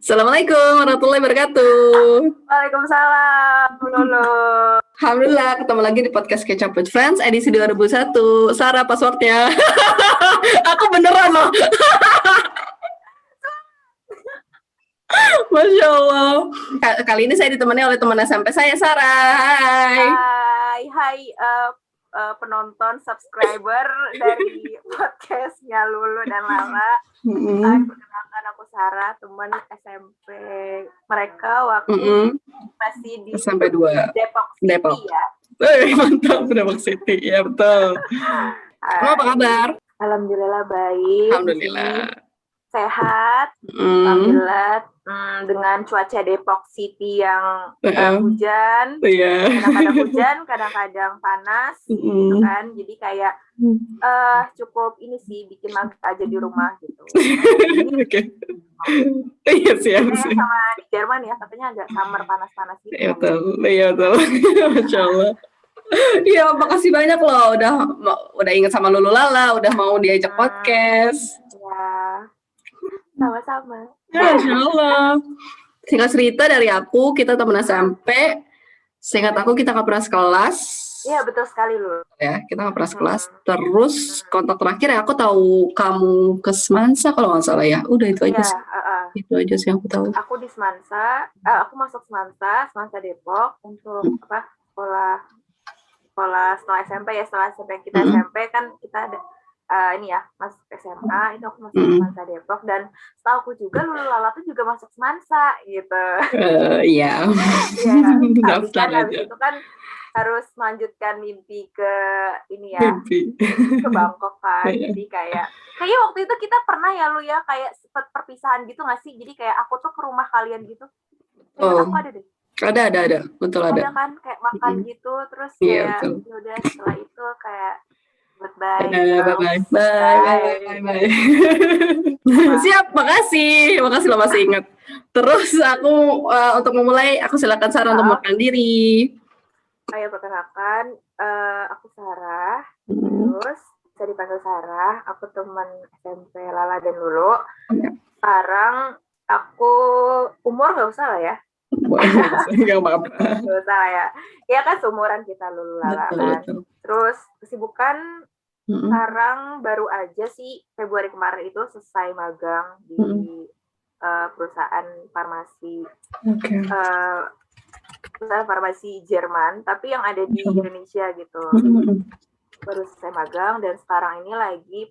Assalamualaikum warahmatullahi wabarakatuh. Waalaikumsalam, Lolo. Alhamdulillah, ketemu lagi di podcast Kecap with Friends edisi 2001. Sarah passwordnya. Aku beneran loh. Masya Allah. Kali ini saya ditemani oleh teman SMP saya, Sarah. Hai, penonton, subscriber dari podcastnya Lulu dan Lala. Perkenalkan aku Sarah, teman SMP mereka waktu masih di SMP 2 Depok City ya. Mantap, Depok City, ya betul. Kamu apa kabar? Alhamdulillah baik. Alhamdulillah. Sehat. Alhamdulillah. Dengan cuaca Depok City yang hujan, kadang-kadang hujan, kadang-kadang panas, gitu kan. Jadi kayak cukup ini sih, bikin mager aja di rumah gitu. Oke. Iya siap. Sama di Jerman ya, katanya agak summer panas-panas gitu. Iya betul. Masya Allah. Iya, makasih banyak loh udah inget sama Lulu Lala, udah mau diajak podcast. Ya, sama-sama. Ya, Masya Allah. Singkat cerita dari aku, kita teman SMP. Seingat aku kita nggak pernah sekelas. Iya betul sekali loh. Ya, kita nggak pernah sekelas. Terus kontak terakhir ya aku tahu kamu ke Semansa kalau nggak salah ya. Udah itu aja sih. Itu aja sih yang aku tahu. Aku di Semansa, aku masuk Semansa Depok untuk sekolah setelah SMP ya. Setelah SMP kita SMP kan kita ada ini ya, masuk SMA, itu aku masuk Semansa Depok, dan setahu aku juga Lulu Lala tuh juga masuk Semansa gitu. Iya. Tapi kan habis itu kan harus melanjutkan mimpi ke ini ya, ke Bangkok kan. Jadi kayak waktu itu kita pernah ya Lu ya, kayak sempat perpisahan gitu nggak sih? Jadi kayak aku tuh ke rumah kalian gitu. Aku ada deh. Ada, betul ada. Ada kan, kayak makan gitu, terus kayak udah setelah itu kayak bye. Siap, makasih lo masih ingat. Terus aku untuk memulai, aku silakan Sarah untuk memperkenalkan diri. Ayo perkenalkan, aku Sarah. Terus bisa dipanggil Sarah. Aku teman SMP Lala dan Lulu. Sekarang aku umur nggak usah lah ya. Nggak apa-apa. Nggak usah lah ya. Ya kan seumuran kita Lulu Lala kan. Terus kesibukan sekarang baru aja sih Februari kemarin itu selesai magang di perusahaan farmasi. Perusahaan farmasi Jerman, tapi yang ada di Indonesia gitu. Baru selesai magang dan sekarang ini lagi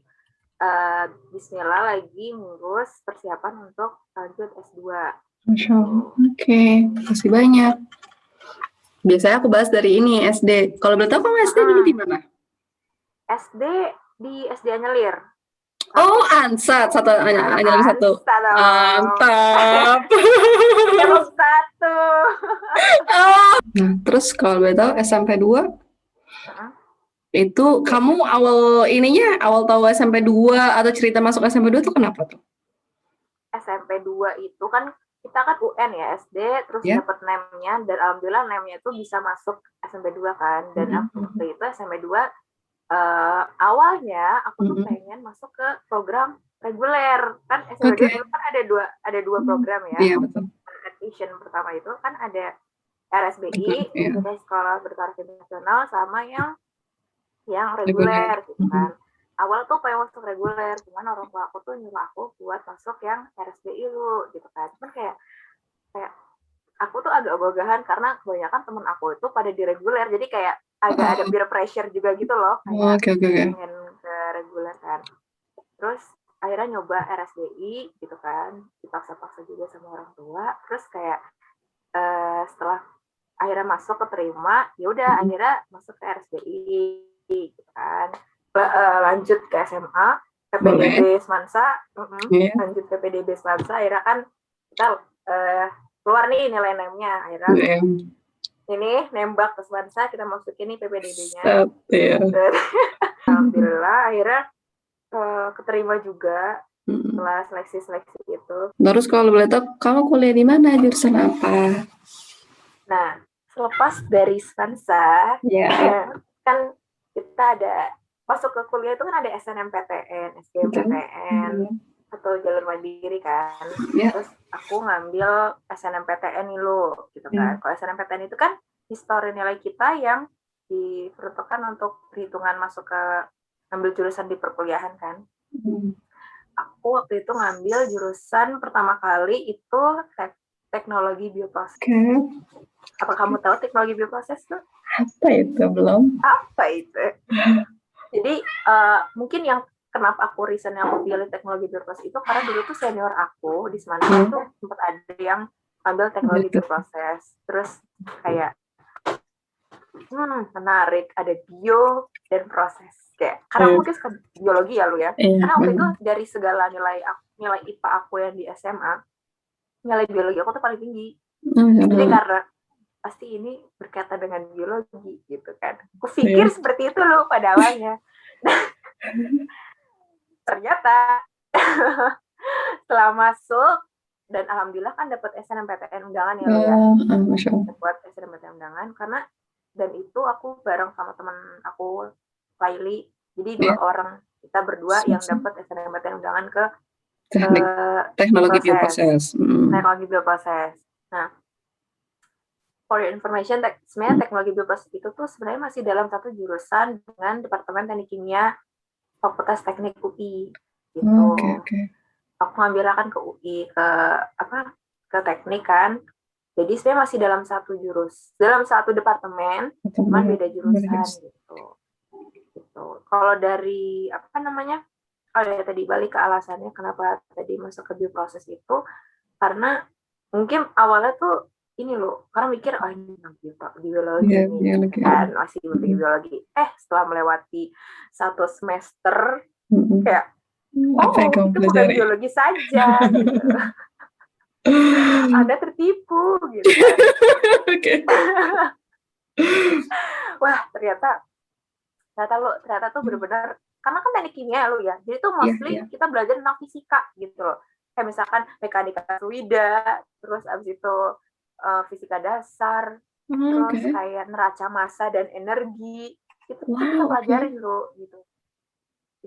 bismillah lagi ngurus persiapan untuk lanjut S2. Masya Allah. Oke, makasih banyak. Biasanya aku bahas dari ini SD. Kalau boleh tahu kamu SD dulu di mana? SD di SD Anyelir. Oh, Ansat Anyelir 1. Mantap. Yang 1. Nah, terus kalau boleh tahu SMP 2? Itu kamu awal tahu SMP 2 atau cerita masuk SMP 2 tuh kenapa tuh? SMP 2 itu kan kita kan UN ya SD, terus dapat NEM-nya, dan alhamdulillah NEM-nya itu bisa masuk SMP 2 kan. Dan waktu itu SMP 2 awalnya aku tuh pengen masuk ke program reguler kan. SMP 2 kan ada dua program ya. Iya betul. Admission pertama itu kan ada RSBI, Sekolah Bertaraf Internasional, sama yang reguler gitu kan. Awal tuh pengen masuk reguler, cuman orang tua aku tuh nyuruh aku buat masuk yang RSBI lu gitu kan. Cuman kayak aku tuh agak ogogahan karena kebanyakan temen aku itu pada di reguler, jadi kayak agak ada peer pressure juga gitu loh, kayak pengen ke reguler kan. Terus akhirnya nyoba RSBI gitu kan, dipaksa-paksa juga sama orang tua. Terus kayak setelah akhirnya masuk keterima, ya udah akhirnya masuk ke RSBI gitu kan. Lanjut ke SMA, PPDB Semansa, lanjut ke PPDB Semansa, akhirnya kan kita keluar nih nilai NEM-nya, akhirnya ini nembak ke Semansa, kita masukin nih PPDB-nya. Alhamdulillah akhirnya keterima juga setelah seleksi itu. Terus kalau boleh tahu kamu kuliah di mana, jurusan apa? Nah, selepas dari Semansa, kan kita ada masuk ke kuliah itu kan ada SNMPTN, SBMPTN, atau jalur mandiri kan. Ya. Terus aku ngambil SNMPTN nih lo, gitu kan. Kalau SNMPTN itu kan histori nilai kita yang diperuntukkan untuk perhitungan masuk ke ambil jurusan di perkuliahan kan. Aku waktu itu ngambil jurusan pertama kali itu teknologi bioproses. Apa kamu tahu teknologi bioproses tuh? Apa itu? Belum. Apa itu? Jadi mungkin yang kenapa aku reason yang aku pilih teknologi bioproses itu karena dulu tuh senior aku di Semarang tuh sempat ada yang ambil teknologi bioproses. Terus kayak menarik, ada bio dan proses. Kayak karena aku mungkin suka biologi ya lu ya. Karena waktu itu dari segala nilai IPA aku yang di SMA, nilai biologi aku tuh paling tinggi. Jadi karena pasti ini berkaitan dengan biologi gitu kan. Aku pikir seperti itu loh pada awalnya. Ternyata setelah masuk dan alhamdulillah kan dapat SNMPTN undangan ya, dapat SNMPTN undangan karena dan itu aku bareng sama teman aku Laili, jadi 2 orang kita berdua yang dapat SNMPTN undangan ke teknologi bioproses. Teknologi bioproses. Nah, for your information, sebenarnya teknologi bioproses itu tuh sebenarnya masih dalam satu jurusan dengan Departemen Teknik Kimia Fakultas Teknik UI gitu. Aku ngambil kan ke UI ke teknik kan. Jadi sebenarnya masih dalam dalam satu departemen, cuma beda jurusan gitu. Kalau dari tadi balik ke alasannya kenapa tadi masuk ke bioproses itu karena mungkin awalnya tuh ini loh, karena mikir ini biologi kan masih biologi. Setelah melewati 1 semester kayak itu bukan biologi saja gitu. Anda tertipu gitu kan. Wah, ternyata tuh benar-benar karena kan teknik kimia lo ya. Jadi tuh mostly kita belajar tentang fisika gitu loh. Kayak misalkan mekanika fluida, terus abis itu fisika dasar, terus kayak neraca massa dan energi. Itu kita pelajarin loh gitu.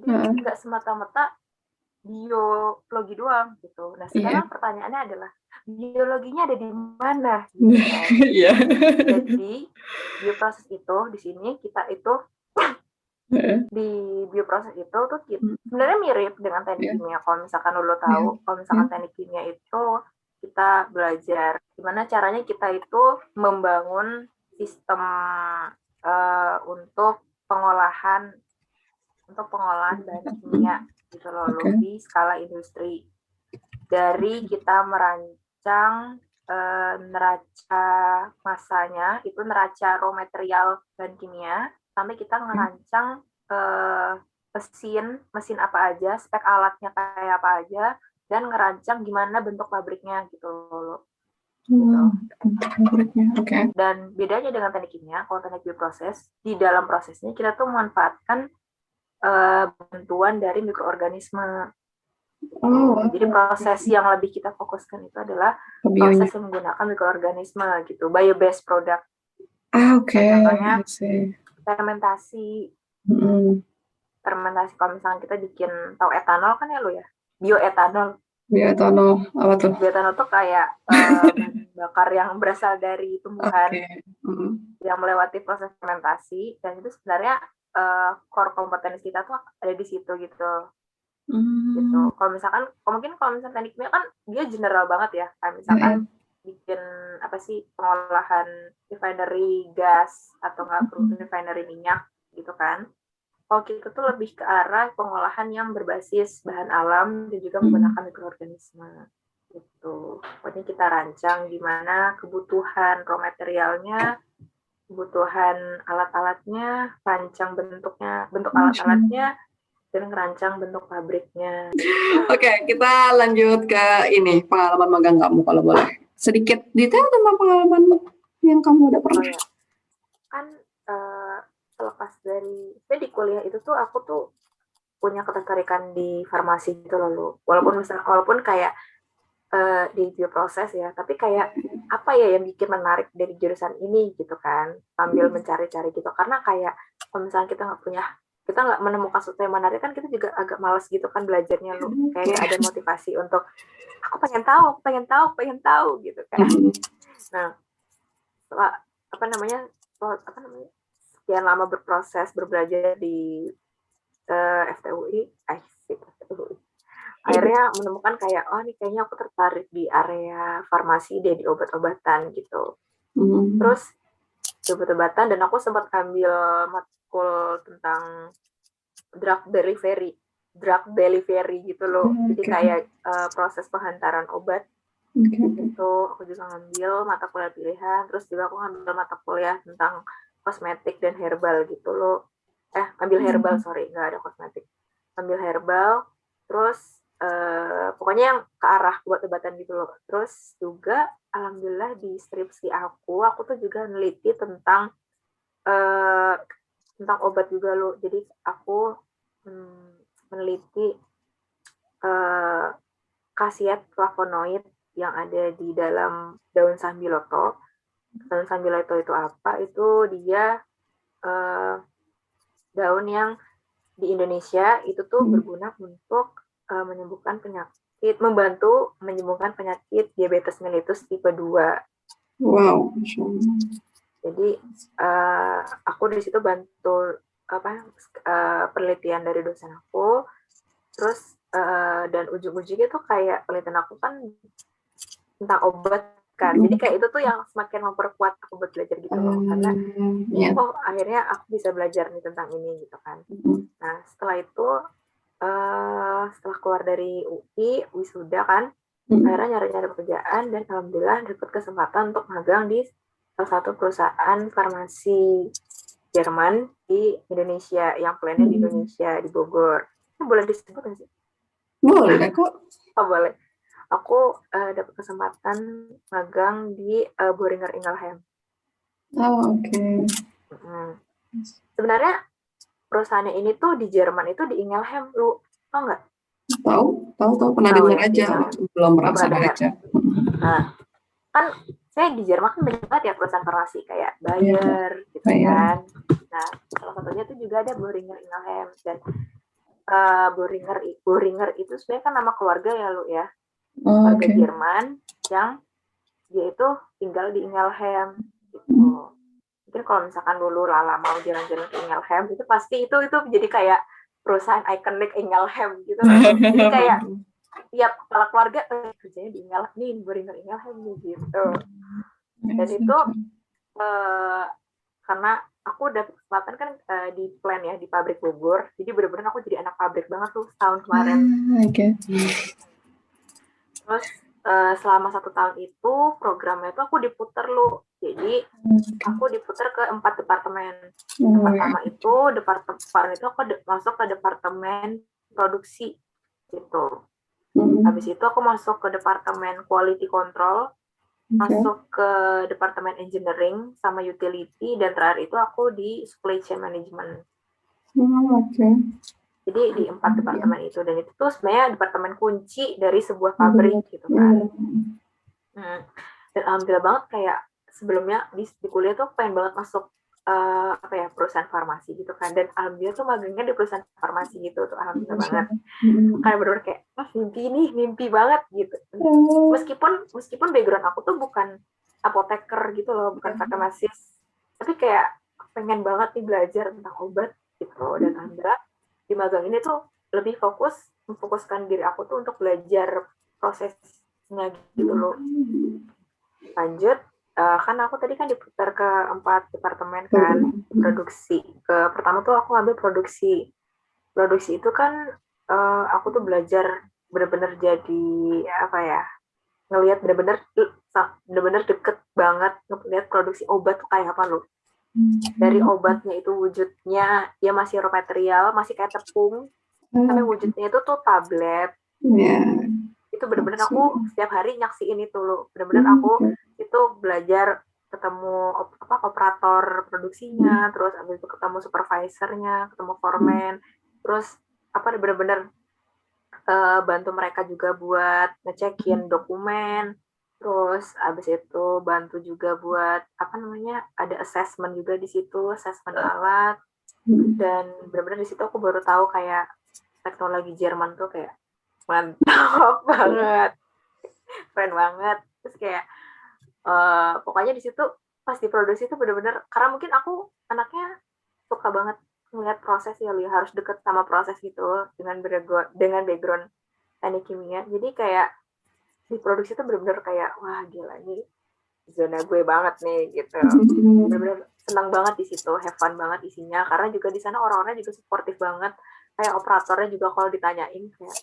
Jadi nggak semata-mata biologi doang gitu. Nah sekarang pertanyaannya adalah biologinya ada di mana? Gitu kan? Jadi bioproses itu di sini kita itu di bioproses itu tuh sebenarnya mirip dengan teknik kimia. Kalau misalkan lo tahu, kalau misalkan teknik kimia itu kita belajar gimana caranya kita itu membangun sistem untuk pengolahan bahan kimia gitu loh di skala industri. Dari kita merancang neraca massanya, itu neraca raw material bahan kimia, sampai kita ngerancang mesin apa aja, spek alatnya kayak apa aja, dan ngerancang gimana bentuk pabriknya gitu loh. Dan bedanya dengan teknik kimia, kalau teknik bioproses, di dalam prosesnya kita tuh memanfaatkan bantuan dari mikroorganisme. Jadi proses yang lebih kita fokuskan itu adalah proses yang menggunakan mikroorganisme gitu, bio-based product. Contohnya fermentasi. Fermentasi kalau misalnya kita bikin tahu etanol kan ya lo ya, bioetanol. Bioetanol apa tuh? Bioetanol tuh kayak bakar yang berasal dari tumbuhan yang melewati proses fermentasi, dan itu sebenarnya core kompetensi kita tuh ada di situ gitu. Gitu. Kalau misalkan teknik kimia kan dia general banget ya, kayak misalkan bikin pengolahan refinery gas atau refinery minyak gitu kan. Kalau kita tuh lebih ke arah pengolahan yang berbasis bahan alam dan juga menggunakan mikroorganisme gitu. Pokoknya kita rancang gimana kebutuhan raw materialnya, kebutuhan alat-alatnya, rancang bentuk alat-alatnya, dan ngerancang bentuk pabriknya. Oke, kita lanjut ke ini, pengalaman magang kamu kalau boleh. Sedikit detail tentang pengalaman yang kamu udah pernah. Kan selepas di kuliah itu tuh aku tuh punya ketertarikan di farmasi gitu loh. Walaupun kayak di bioproses ya, tapi kayak apa ya yang bikin menarik dari jurusan ini gitu kan, sambil mencari-cari gitu. Karena kayak kalau misalnya kita nggak punya kita nggak menemukan sesuatu yang menarik kan kita juga agak malas gitu kan belajarnya lu, kayak nggak ada motivasi untuk aku pengen tahu gitu kan. Nah, setelah sekian lama berproses berbelajar di FTUI, akhirnya menemukan kayak ini kayaknya aku tertarik di area farmasi deh, di obat-obatan gitu. Terus di obat-obatan, dan aku sempat ambil matkul tentang drug delivery gitu loh. Jadi kayak proses penghantaran obat. Itu aku juga ngambil mata kuliah pilihan. Terus juga aku ngambil mata kuliah tentang kosmetik dan herbal gitu loh. Ambil herbal, nggak ada kosmetik. Ambil herbal, terus pokoknya yang ke arah obat-obatan gitu loh. Terus juga alhamdulillah di skripsi aku tuh juga neliti tentang obat juga loh. Jadi aku meneliti khasiat flavonoid yang ada di dalam daun sambiloto. Daun sambiloto itu apa? Itu dia daun yang di Indonesia itu tuh berguna untuk menyembuhkan penyakit, membantu menyembuhkan penyakit diabetes mellitus tipe 2. Wow. Jadi aku di situ bantu penelitian dari dosen aku. Terus dan ujung-ujungnya tuh kayak penelitian aku kan tentang obat kan. Jadi kayak itu tuh yang semakin memperkuat aku buat belajar gitu loh. Karena akhirnya aku bisa belajar nih tentang ini gitu kan. Nah, setelah itu setelah keluar dari UI, wisuda kan, akhirnya nyari-nyari pekerjaan, dan alhamdulillah dapat kesempatan untuk magang di salah satu perusahaan farmasi Jerman di Indonesia, yang plannya di Indonesia, di Bogor. Boleh disebut nggak sih? Boleh kok. Boleh. Aku dapat kesempatan magang di Boehringer Ingelheim. Oke. Sebenarnya perusahaannya ini tuh di Jerman itu di Ingelheim, lu tau nggak? Tahu pernah dengar aja, belum merasa aja. Nah, kan saya di Jerman kan banyak banget ya perusahaan farmasi kayak Bayer gitu kan. Nah, salah satunya tuh juga ada Boehringer Ingelheim, dan Boehringer itu sebenarnya kan nama keluarga ya lu ya, keluarga Jerman yang dia itu tinggal di Ingelheim gitu. Mungkin kalau misalkan dulu Lala mau jalan-jalan ke Ingelheim, itu pasti itu jadi kayak perusahaan ikonik Ingelheim gitu loh. Jadi kayak tiap kepala keluarga kerjanya di Ingelheim nih, Boehringer Ingelheim nih gitu. Dan itu karena aku dapet kesempatan kan di plan ya, di pabrik Bogor. Jadi bener-bener aku jadi anak pabrik banget tuh setahun kemarin. Terus selama 1 tahun itu programnya tuh aku diputer lu. Jadi aku diputer ke 4 departemen. Yang pertama itu departemen itu aku masuk ke departemen produksi gitu. Habis itu aku masuk ke departemen quality control, masuk ke departemen engineering sama utility, dan terakhir itu aku di supply chain management. Jadi di 4 departemen itu, dan itu tuh sebenarnya departemen kunci dari sebuah pabrik gitu kan. Dan alhamdulillah banget, kayak sebelumnya di kuliah tuh pengen banget masuk perusahaan farmasi gitu kan, dan alhamdulillah tuh magangnya di perusahaan farmasi gitu tuh, alhamdulillah banget. Karena bener-bener kayak mimpi banget gitu. Meskipun background aku tuh bukan apoteker gitu loh, bukan farmasis, tapi kayak pengen banget nih belajar tentang obat gitu. Dan alhamdulillah di magang ini tuh lebih memfokuskan diri aku tuh untuk belajar prosesnya gitu loh. Lanjut, kan aku tadi kan diputar ke 4 departemen kan, produksi. Pertama tuh aku ngambil produksi. Produksi itu kan aku tuh belajar bener-bener jadi ngelihat bener-bener deket banget ngelihat produksi obat tuh kayak apa loh. Dari obatnya itu wujudnya ya masih raw material, masih kayak tepung, sampai wujudnya itu tuh tablet. Itu bener-bener aku setiap hari nyaksiin itu loh. Bener-bener aku itu belajar ketemu operator produksinya, terus abis itu ketemu supervisornya, ketemu foreman, terus bener-bener bantu mereka juga buat ngecekin dokumen, terus abis itu bantu juga buat ada assessment juga di situ, assessment alat, Dan benar-benar di situ aku baru tahu kayak teknologi Jerman tuh kayak mantap banget, keren banget. Terus kayak pokoknya di situ pas diproduksi itu benar-benar, karena mungkin aku anaknya suka banget ngeliat proses ya, harus deket sama proses gitu dengan background teknik kimia. Jadi kayak diproduksi itu benar-benar kayak wah gila, ini zona gue banget nih gitu. Benar-benar senang banget di situ, have fun banget isinya, karena juga di sana orang-orangnya juga suportif banget. Kayak operatornya juga kalau ditanyain kayak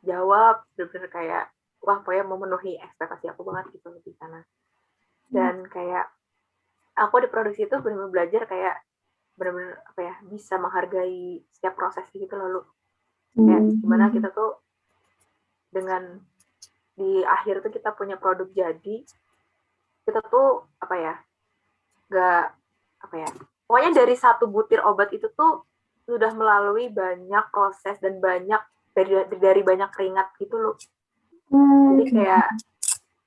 jawab, benar-benar kayak wah pokoknya memenuhi ekspektasi aku banget gitu di sana. Dan kayak aku di produksi itu benar-benar belajar kayak benar-benar apa ya, bisa menghargai setiap proses gitu lalu kayak gimana kita tuh dengan di akhir tuh kita punya produk jadi, kita tuh apa ya, gak apa ya, pokoknya dari satu butir obat itu tuh sudah melalui banyak proses dan banyak dari banyak keringat gitu loh. Jadi kayak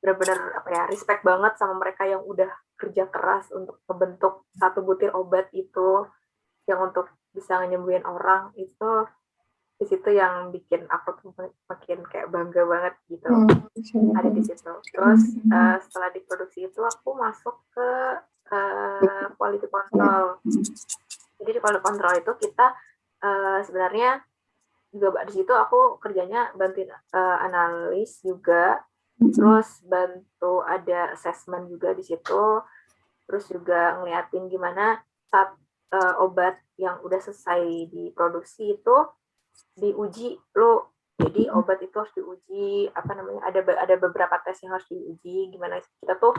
benar-benar apa ya, respect banget sama mereka yang udah kerja keras untuk membentuk satu butir obat itu yang untuk bisa nyembuhin orang. Itu di situ yang bikin aku tuh makin kayak bangga banget gitu ada di situ. Terus setelah diproduksi itu aku masuk ke quality control. Jadi di quality control itu kita sebenarnya juga di situ aku kerjanya bantuin analis juga, terus bantu ada assessment juga di situ, terus juga ngeliatin gimana saat obat yang udah selesai diproduksi itu diuji lo. Jadi obat itu harus diuji, apa namanya, ada beberapa tes yang harus diuji, gimana kita tuh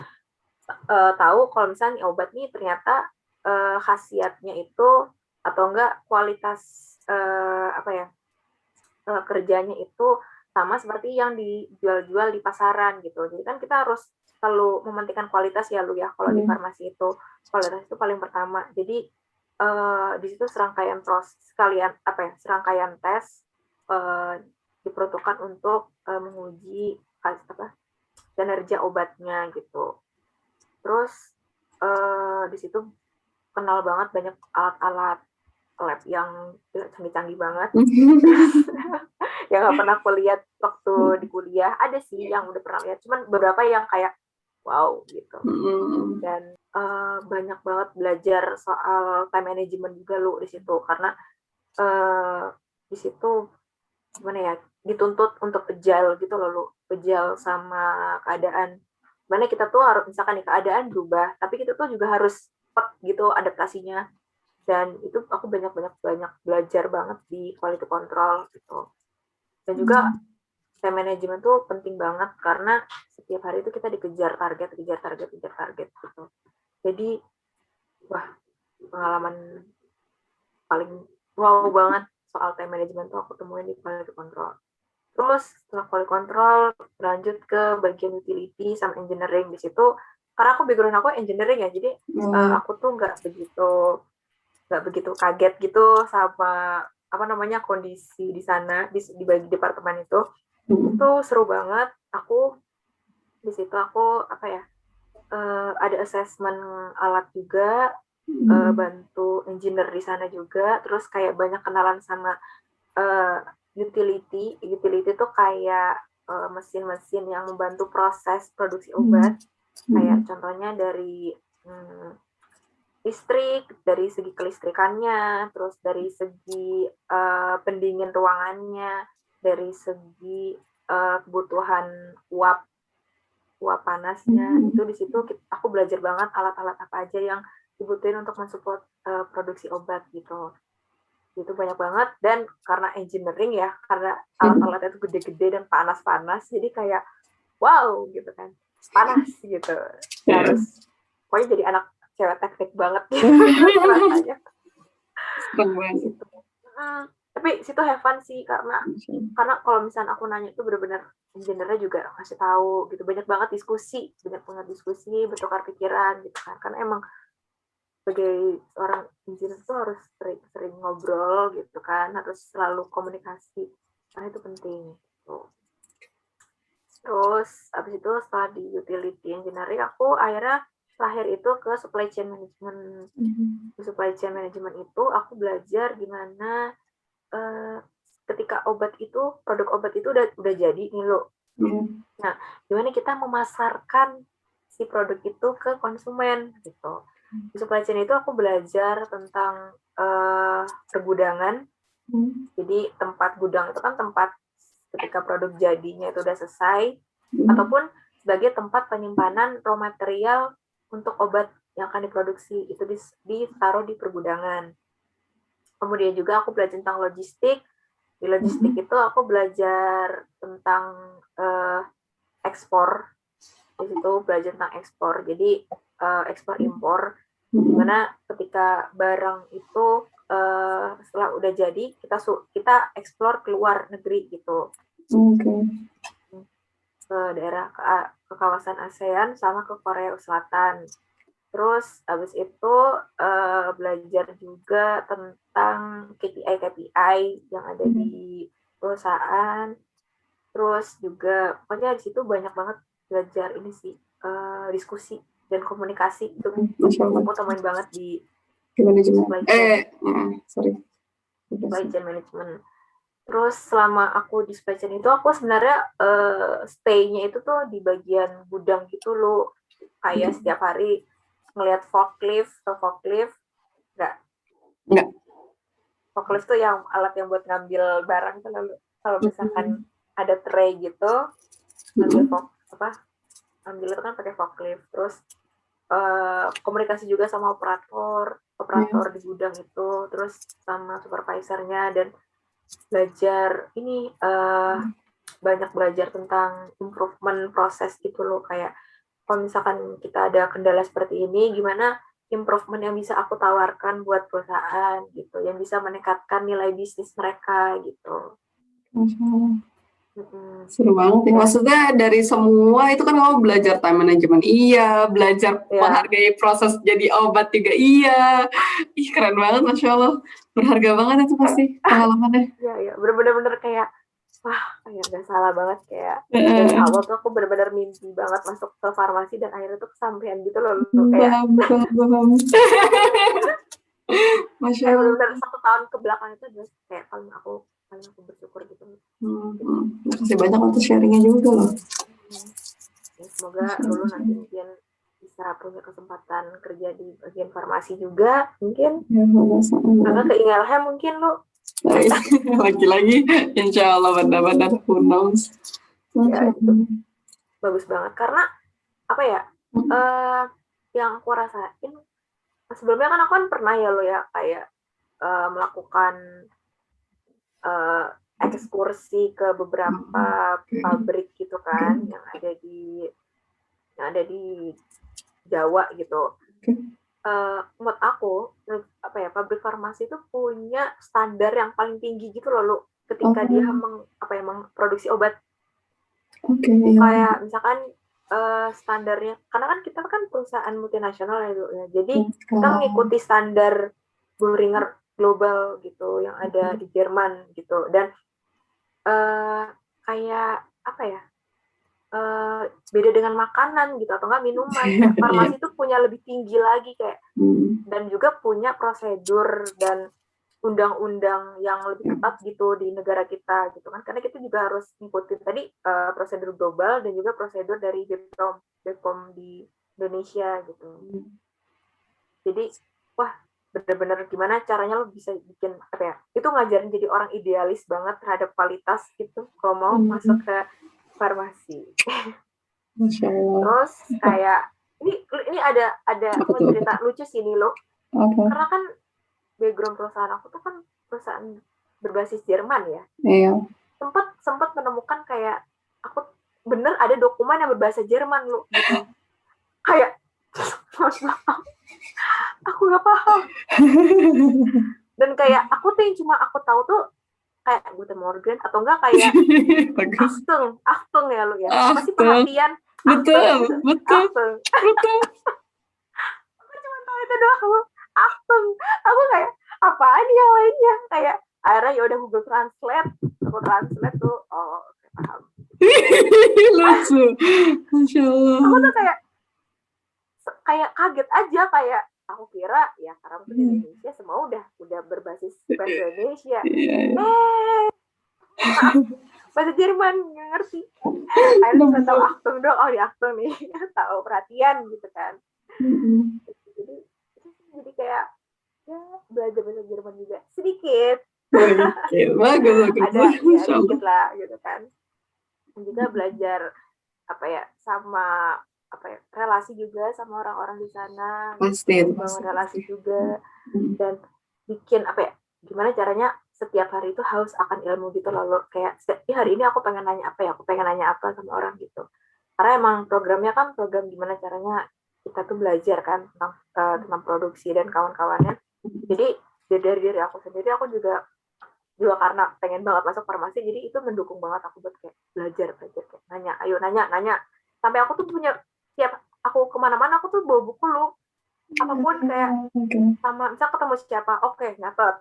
tahu kalau misalnya obat nih ternyata khasiatnya itu atau enggak kualitas apa ya, kerjanya itu sama seperti yang dijual-jual di pasaran gitu. Jadi kan kita harus selalu mementingkan kualitas ya lu ya, kalau di farmasi itu kualitas itu paling pertama. Jadi di situ serangkaian serangkaian tes diperuntukkan untuk menguji kinerja obatnya gitu. Terus di situ kenal banget banyak alat-alat lab yang canggih-canggih banget. Yang nggak pernah aku lihat waktu di kuliah. Ada sih yang udah pernah lihat, cuman beberapa yang kayak wow gitu. Dan banyak banget belajar soal time management juga lu di situ, karena di situ gimana ya, dituntut untuk agile gitu loh lu, agile sama keadaan. Mana kita tuh harus misalkan nih keadaan berubah, tapi kita tuh juga harus cepat gitu adaptasinya. Dan itu aku banyak belajar banget di quality control gitu. Dan juga time management tuh penting banget karena setiap hari itu kita dikejar target gitu. Jadi wah, pengalaman paling wow banget soal time management tuh aku temuin di quality control. Terus setelah quality control lanjut ke bagian utility sama engineering. Di situ karena aku background aku engineering ya, jadi aku tuh nggak begitu kaget gitu sama apa namanya kondisi di sana di bagi departemen itu. Itu seru banget. Aku di situ aku apa ya, ada assessment alat juga, bantu engineer di sana juga, terus kayak banyak kenalan sama utility tuh kayak mesin-mesin yang membantu proses produksi obat. Kayak contohnya dari listrik, dari segi kelistrikannya, terus dari segi pendingin ruangannya, dari segi kebutuhan uap panasnya. Itu di situ aku belajar banget alat-alat apa aja yang dibutuhin untuk mensupport produksi obat gitu. Itu banyak banget, dan karena engineering ya, karena alat-alatnya itu gede-gede dan panas-panas, jadi kayak wow gitu kan, panas gitu. Harus pokoknya jadi anak cewek teknik banget rasanya. Gitu. Tapi situ have fun sih, karena kalau misalnya aku nanya itu benar-benar engineer-nya juga ngasih tahu gitu, banyak banget diskusi, bertukar pikiran gitu kan, karena emang sebagai seorang engineer itu harus sering ngobrol gitu kan, harus selalu komunikasi, karena itu penting gitu. Terus abis itu setelah di utility engineering aku akhirnya terakhir itu ke supply chain management. Di supply chain management itu aku belajar gimana ketika produk obat itu udah jadi nih lo. Nah, gimana kita memasarkan si produk itu ke konsumen gitu. Di supply chain itu aku belajar tentang pergudangan. Jadi tempat gudang itu kan tempat ketika produk jadinya itu udah selesai, ataupun sebagai tempat penyimpanan raw material untuk obat yang akan diproduksi, itu ditaruh di pergudangan. Kemudian juga aku belajar tentang logistik. Di logistik itu aku belajar tentang ekspor. Di situ belajar tentang ekspor. Jadi ekspor impor, dimana ketika barang itu setelah udah jadi kita eksplor keluar negeri gitu. Ke daerah ke kawasan ASEAN sama ke Korea Selatan. Terus habis itu belajar juga tentang KPI yang ada di perusahaan. Terus juga pokoknya di situ banyak banget belajar ini sih, diskusi dan komunikasi itu aku temuin banget di supply chain management. Terus selama aku di supply chain itu aku sebenarnya stay-nya itu tuh di bagian gudang gitu loh, kayak setiap hari ngelihat forklift. Enggak. Forklift tuh yang alat yang buat ngambil barang tuh, kalau misalkan ada tray gitu, ambil itu kan pakai forklift. Terus komunikasi juga sama operator di gudang itu, terus sama supervisornya, dan belajar ini banyak belajar tentang improvement proses gitu loh, kayak kalau misalkan kita ada kendala seperti ini, gimana improvement yang bisa aku tawarkan buat perusahaan gitu, yang bisa meningkatkan nilai bisnis mereka gitu. Seru banget ya. Maksudnya dari semua itu kan kamu belajar time management, belajar menghargai proses jadi obat juga, keren banget, Masya Allah, berharga banget itu pasti pengalamannya. Iya, bener-bener kayak kayak gak salah banget, kayak dari awal tuh aku bener-bener mimpi banget masuk ke farmasi, dan akhirnya tuh kesampaian gitu loh, kayak paham. Masya Allah. Bener-bener 1 tahun ke belakang itu adalah kayak paling aku bersyukur gitu. Makasih banyak untuk sharingnya juga loh. Ya, semoga Lulu nanti mungkin bisa punya kesempatan kerja di bagian farmasi juga, mungkin. Karena ke Ingelheim mungkin lo. Lagi-lagi, insya Allah benar-benar who knows. Ya, itu bagus banget, karena apa ya, yang aku rasain sebelumnya kan aku kan pernah ya lo ya, kayak melakukan ekskursi ke beberapa pabrik gitu kan, yang ada di Jawa gitu. Menurut aku pabrik farmasi itu punya standar yang paling tinggi gitu loh, ketika dia memproduksi obat. Kayak misalkan standarnya, karena kan kita kan perusahaan multinasional ya, jadi kita mengikuti standar Boehringer Global gitu yang ada di Jerman gitu, dan kayak beda dengan makanan gitu, atau enggak minuman, kayak farmasi itu punya lebih tinggi lagi kayak, dan juga punya prosedur dan undang-undang yang lebih ketat gitu di negara kita gitu kan, karena kita juga harus ngikutin tadi prosedur global dan juga prosedur dari BPOM di Indonesia gitu. Jadi benar-benar gimana caranya lo bisa bikin itu ngajarin jadi orang idealis banget terhadap kualitas gitu kalau mau masuk ke farmasi. Terus kayak ini ada cerita lucu sih nih lo, karena kan background perusahaan aku tuh kan perusahaan berbasis Jerman ya. Sempat menemukan kayak aku bener ada dokumen yang berbahasa Jerman lo gitu. Kayak aku nggak paham. Dan kayak aku tuh yang cuma aku tahu tuh kayak Guten Morgen, atau enggak kayak Achtung ya lu ya, masih perhatian. Betul. Aku cuma tahu itu doang, Achtung. Aku kayak apaan yang lainnya, kayak akhirnya ya udah Google Translate, aku translate tuh, paham. Lucu, Masya Allah. Aku tuh kayak kayak kaget aja, kayak aku kira ya karena mungkin di Indonesia semua udah berbasis bahasa Indonesia. Maaf, bahasa Jerman nggak ngerti. Akhirnya cuma tahu Achtung dong, oh di Achtung nih, tahu perhatian gitu kan. Jadi kayak ya belajar bahasa Jerman juga sedikit. Bagus. Ada ya sedikit lah gitu kan. Dan juga belajar sama relasi juga sama orang-orang di sana. Pasti. Bangun relasi juga dan bikin gimana caranya setiap hari itu haus akan ilmu gitu loh. Kayak hari ini aku pengen nanya apa sama orang gitu. Karena emang programnya kan program gimana caranya kita tuh belajar kan tentang produksi dan kawan-kawannya. Jadi dari diri aku sendiri aku juga karena pengen banget masuk farmasi, jadi itu mendukung banget aku buat kayak belajar kayak nanya sampai aku tuh punya tiap aku kemana-mana aku tuh bawa buku lu apapun kayak sama misal ketemu siapa nyatet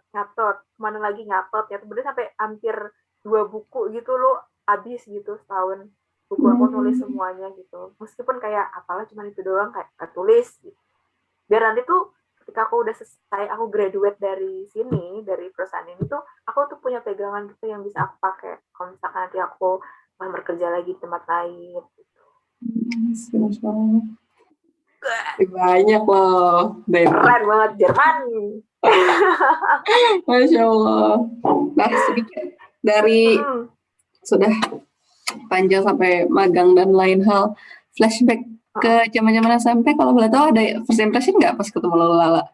kemana lagi nyatet ya bener sampai hampir 2 buku gitu lo habis gitu setahun buku aku nulis semuanya gitu meskipun kayak apalah cuma itu doang kayak tulis gitu. Biar nanti tuh ketika aku udah selesai aku graduate dari sini dari perusahaan ini tuh aku tuh punya pegangan gitu yang bisa aku pakai kalau misalkan nanti aku mau bekerja lagi di tempat lain gitu. Banyak loh. Keren banget Jerman. Masya Allah. Nah sedikit dari sudah panjang sampai magang dan lain hal flashback ke zaman-zaman SMP kalau boleh tahu ada first impression nggak pas ketemu Lala?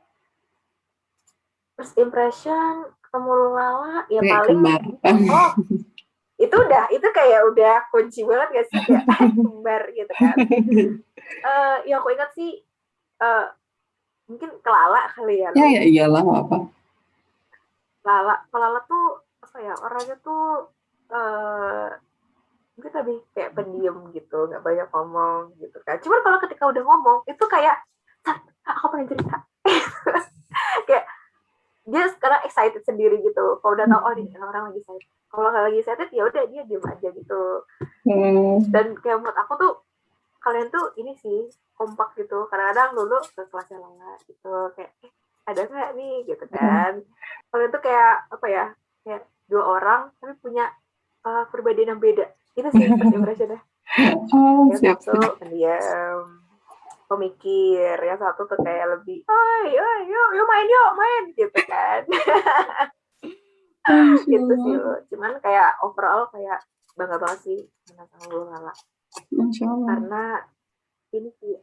First impression ketemu Lala ya kayak paling kembar. itu kayak udah kunci banget gak sih kayak kembar gitu kan. Ya aku ingat sih mungkin ke Lala kali ya. Ya iyalah apa. Lala tuh orangnya tuh mungkin lebih kayak pendiam gitu, nggak banyak ngomong gitu kan. Cuman kalau ketika udah ngomong itu kayak aku pengen cerita. Kayak dia sekarang excited sendiri gitu. Kalau udah tahu ini orang lagi excited. Kalau nggak lagi excited ya udah dia diem aja gitu. Dan kayak menurut aku tuh kalian tuh ini sih kompak gitu. Kadang-kadang dulu ke kelasnya Lala gitu kayak ada nggak nih gitu kan. Kalian tuh kayak kayak 2 orang tapi punya perbedaan yang beda. Itu sih first impression-nya. Yang satu pendiam, pemikir, yang satu tuh kayak lebih, yuk main gitu kan. Gitu sih lo. Cuman kayak overall kayak bangga banget sih sama lu Lala. Karena ini sih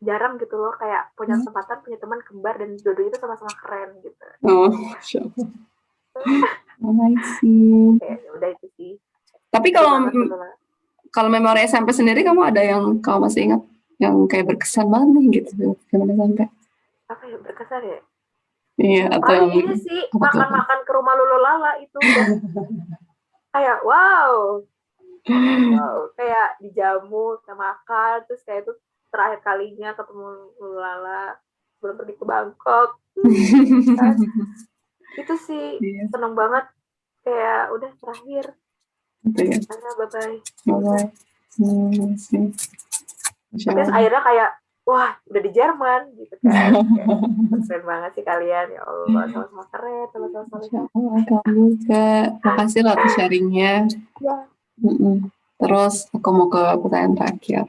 jarang gitu loh kayak punya kesempatan punya teman kembar dan dua-duanya itu sama-sama keren gitu. Masya Allah. Kayak udah itu sih. Tapi kalau memori SMP sendiri kamu ada yang kamu masih ingat yang kayak berkesan banget nih gitu gimana sampai? Apa yang berkesan ya? Iya atau ini sih makan ke rumah Lolo Lala itu kayak wow kayak dijamu kita makan terus kayak itu terakhir kalinya ketemu Lolo Lala belum pergi ke Bangkok itu sih seneng banget kayak udah terakhir bye-bye. Terus akhirnya kayak wah udah di Jerman gitu kan keren banget sih kalian ya Allah sama-sama keren sama-sama kamu juga makasih lah atas sharingnya ya. Terus aku mau ke pertanyaan terakhir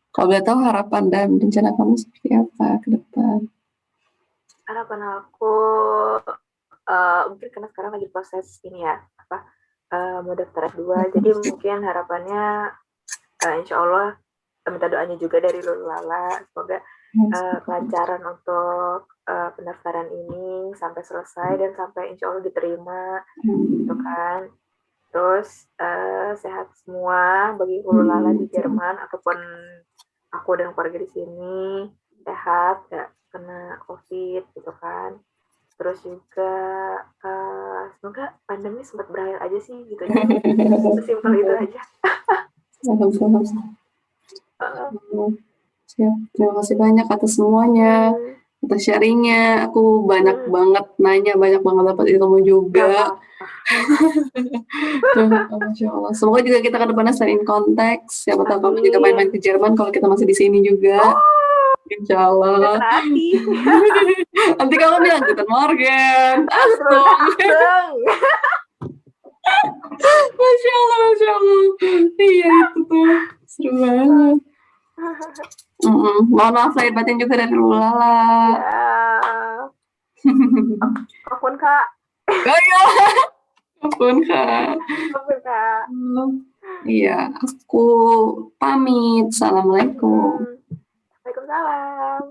kalau boleh tahu harapan dan rencana kamu seperti apa ke depan? Harapan aku mungkin karena sekarang lagi proses ini ya mau daftar S2 jadi mungkin harapannya insya Allah minta doanya juga dari Lulu Lala semoga kelancaran untuk pendaftaran ini sampai selesai dan sampai insya Allah diterima gitu kan terus sehat semua bagi Lulu Lala di Jerman ataupun aku dan keluarga di sini sehat gak kena COVID gitu kan terus juga semoga pandemi sempat berakhir aja sih gitu aja simpel itu aja. Siap. Terima kasih banyak atas semuanya. atas sharingnya. Aku banyak banget nanya, banyak banget dapat ilmu juga. Masya Allah. Semoga juga kita ke depannya sering konteks. Siapa tahu kamu juga main-main ke Jerman kalau kita masih di sini juga. Insya Allah. Nanti kamu bilang Guten Morgen. Langsung. Masya Allah, Masya Allah. Iya itu tuh. Seru banget. Mohon maaf lahir batin juga dari Lulala. Apapun Kak. Oh iya. Apapun Kak. Apapun Kak. Iya, aku pamit. Assalamualaikum. Waalaikumsalam.